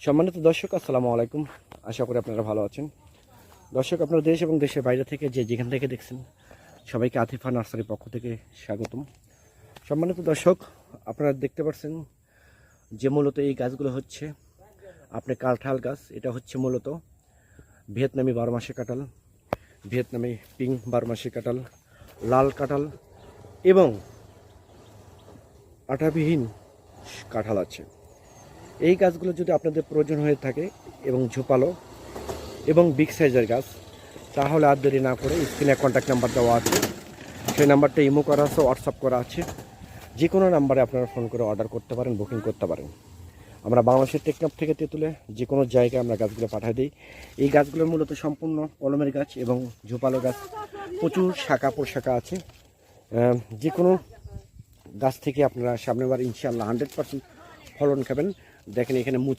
সম্মানিত দর্শক, আসসালামু আলাইকুম। আশা করি আপনারা ভালো আছেন। দর্শক, আপনারা দেশ এবং দেশের বাইরে থেকে যেখান থেকে দেখছেন, সবাইকে আতিফা নার্সারির পক্ষ থেকে স্বাগতম। সম্মানিত দর্শক, আপনারা দেখতে পাচ্ছেন যে মূলত এই গাছগুলো হচ্ছে আপনার কাঁঠাল গাছ। এটা হচ্ছে মূলত ভিয়েতনামি 12 মাসি কাঁঠাল, ভিয়েতনামি পিঙ্ক 12 মাসি কাঁঠাল, লাল কাঁঠাল এবং আঠাবিহীন কাঁঠাল আছে। এই গাছগুলো যদি আপনাদের প্রয়োজন হয়ে থাকে এবং ঝোপালো এবং বিগ সাইজের গাছ, তাহলে আর দেরি না করে স্ক্রিনে কন্ট্যাক্ট নাম্বার দেওয়া আছে, সেই নাম্বারটা ইমো করা আছে, হোয়াটসঅ্যাপ করা আছে। যে কোনো নাম্বারে আপনারা ফোন করে অর্ডার করতে পারেন, বুকিং করতে পারেন। আমরা বাংলাদেশের টেকনাফ থেকে তেঁতুলে যে কোনো জায়গায় আমরা গাছগুলো পাঠিয়ে দিই। এই গাছগুলো মূলত সম্পূর্ণ কলমের গাছ এবং ঝোপালো গাছ, প্রচুর শাখা প্রশাখা আছে। যে কোনো গাছ থেকে আপনারা সামনেবার ইনশাআল্লাহ 100% ফলন খাবেন। দেখেন এখানে